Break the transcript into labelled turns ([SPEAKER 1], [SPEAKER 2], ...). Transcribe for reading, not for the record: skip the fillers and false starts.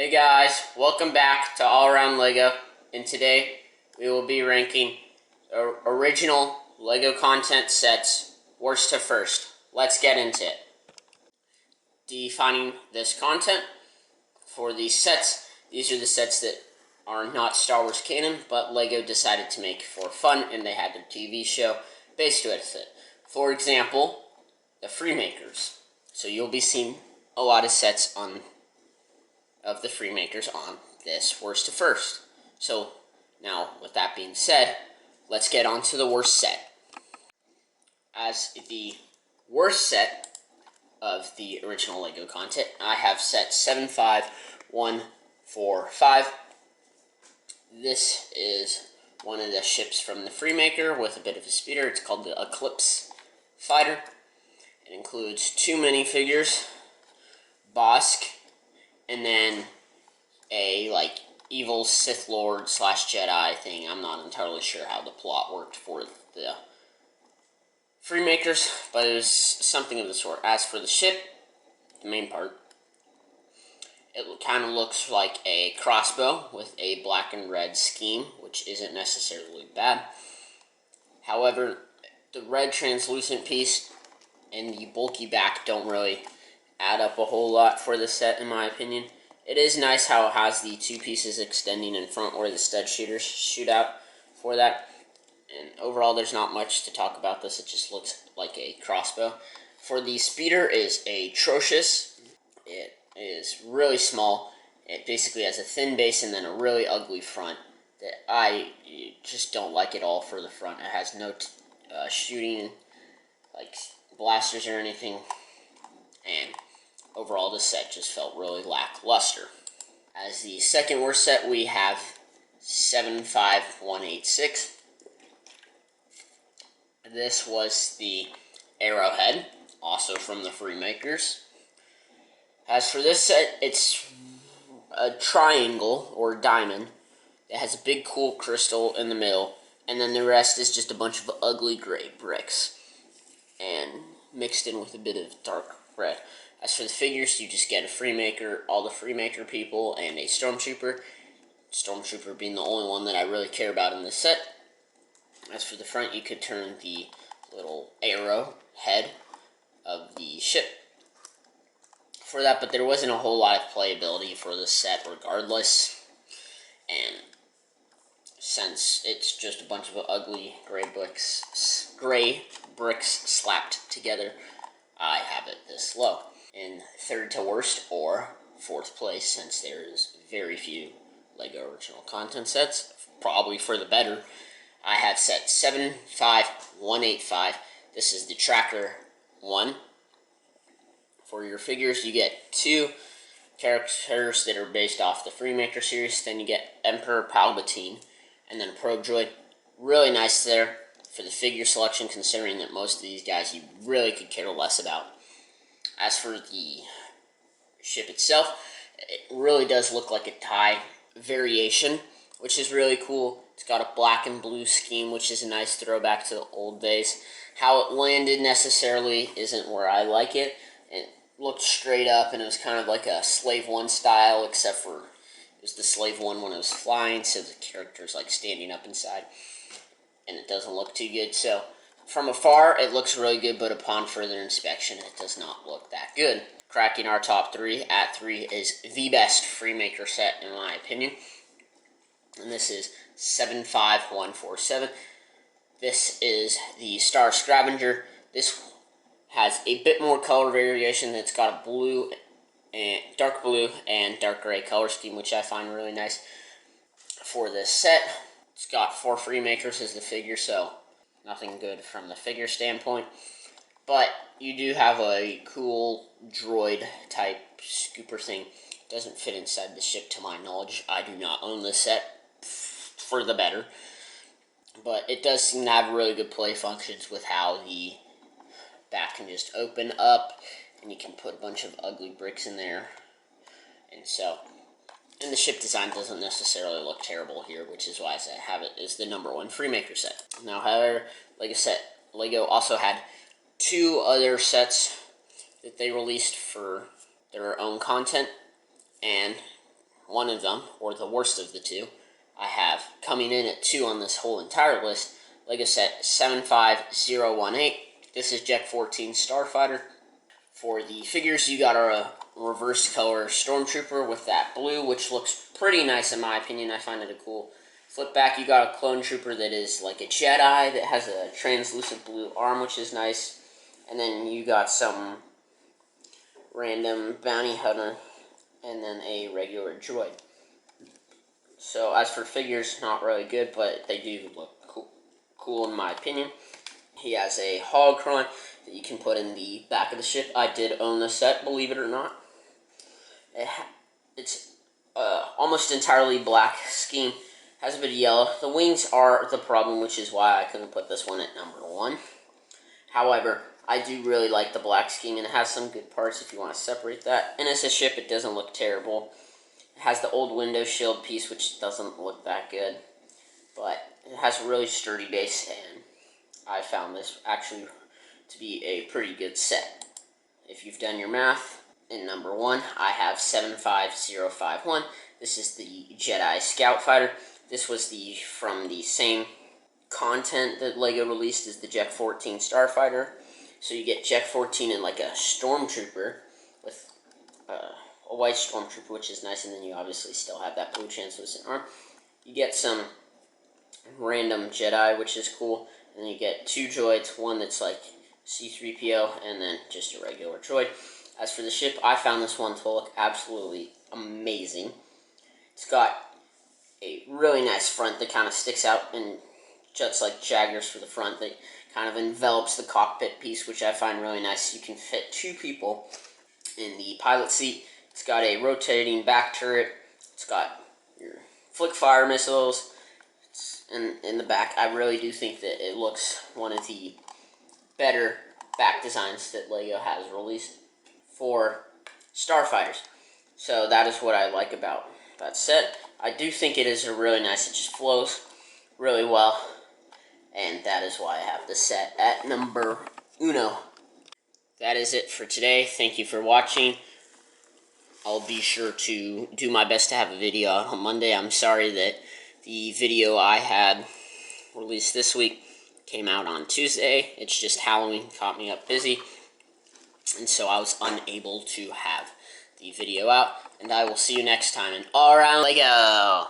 [SPEAKER 1] Hey guys, welcome back to All Around Lego, and today we will be ranking original Lego content sets worst to first. Let's get into it. Defining this content for these sets, these are the sets that are not Star Wars canon, but Lego decided to make for fun, and they had their TV show based with it. For example, the Freemakers. So you'll be seeing a lot of sets of the Freemakers on this worst to first. So now, with that being said, let's get on to the worst set. As the worst set of the original Lego content, I have set 75145. This is one of the ships from the Freemaker with a bit of a speeder. It's called the Eclipse Fighter. It includes two minifigures, Bosk, and then a evil Sith Lord / Jedi thing. I'm not entirely sure how the plot worked for the Freemakers, but it was something of the sort. As for the ship, the main part, it kind of looks like a crossbow with a black and red scheme, which isn't necessarily bad. However, the red translucent piece and the bulky back don't really add up a whole lot for the set, in my opinion. It is nice how it has the two pieces extending in front where the stud shooters shoot out for that. And overall, there's not much to talk about this. It just looks like a crossbow. For the speeder is atrocious. It is really small. It basically has a thin base and then a really ugly front that I just don't like at all for the front. It has no shooting, blasters or anything. And overall, the set just felt really lackluster. As the second worst set, we have 75186. This was the Arrowhead, also from the Freemakers. As for this set, it's a triangle, or diamond, that has a big cool crystal in the middle, and then the rest is just a bunch of ugly gray bricks, and mixed in with a bit of dark red. As for the figures, you just get a Freemaker, all the Freemaker people, and a Stormtrooper. Stormtrooper being the only one that I really care about in this set. As for the front, you could turn the little arrow head of the ship for that, but there wasn't a whole lot of playability for this set regardless. And since it's just a bunch of ugly gray bricks slapped together, I have it this low. In third to worst, or fourth place, since there is very few Lego original content sets, probably for the better, I have set 75185. This is the Tracker 1. For your figures, you get two characters that are based off the Freemaker series. Then you get Emperor Palpatine, and then a Probe Droid. Really nice there for the figure selection, considering that most of these guys you really could care less about. As for the ship itself, it really does look like a TIE variation, which is really cool. It's got a black and blue scheme, which is a nice throwback to the old days. How it landed necessarily isn't where I like it. It looked straight up, and it was kind of like a Slave 1 style, except for it was the Slave 1 when it was flying, so the character's standing up inside, and it doesn't look too good. So from afar, it looks really good, but upon further inspection, it does not look that good. Cracking our top three at 3 is the best Freemaker set, in my opinion. And this is 75147. This is the Star Scavenger. This has a bit more color variation. It's got a blue and dark blue and dark gray color scheme, which I find really nice for this set. It's got 4 Freemakers as the figure, so nothing good from the figure standpoint. But you do have a cool droid type scooper thing. It doesn't fit inside the ship to my knowledge. I do not own this set, for the better. But it does seem to have really good play functions with how the back can just open up, and you can put a bunch of ugly bricks in there. And the ship design doesn't necessarily look terrible here, which is why I have it as the #1 Freemaker set. Now, however, like I said, Lego also had 2 other sets that they released for their own content, and one of them, or the worst of the two, I have coming in at 2 on this whole entire list, Lego set 75018. This is Jet 14 Starfighter. For the figures, you got a reverse color Stormtrooper with that blue, which looks pretty nice in my opinion. I find it a cool flip back. You got a clone trooper that is like a Jedi that has a translucent blue arm, which is nice. And then you got some random bounty hunter, and then a regular droid. So as for figures, not really good, but they do look cool in my opinion. He has a holocron that you can put in the back of the ship. I did own the set, believe it or not. It's almost entirely black scheme. Has a bit of yellow. The wings are the problem, which is why I couldn't put this one at number 1. However, I do really like the black scheme, and it has some good parts if you want to separate that. And as a ship, it doesn't look terrible. It has the old window shield piece, which doesn't look that good. But it has a really sturdy base, and I found this actually to be a pretty good set. If you've done your math, in number 1, I have 75051. This is the Jedi Scout Fighter. This was from the same content that LEGO released as the Jet 14 Starfighter. So you get Jet 14 in like a Stormtrooper with a white Stormtrooper, which is nice, and then you obviously still have that blue translucent arm. You get some random Jedi, which is cool, and then you get 2 droids, one that's like C-3PO, and then just a regular droid. As for the ship, I found this one to look absolutely amazing. It's got a really nice front that kind of sticks out and juts like Jaggers for the front that kind of envelops the cockpit piece, which I find really nice. You can fit 2 people in the pilot seat. It's got a rotating back turret. It's got your flick fire missiles. In the back, I really do think that it looks one of the better back designs that LEGO has released for Starfighters. So that is what I like about that set. I do think it is a really nice, it just flows really well, and that is why I have the set at number 1. That is it for today. Thank you for watching. I'll be sure to do my best to have a video out on Monday. I'm sorry that the video I had released this week came out on Tuesday. It's just Halloween caught me up busy, and so I was unable to have the video out. And I will see you next time in All Around LEGO.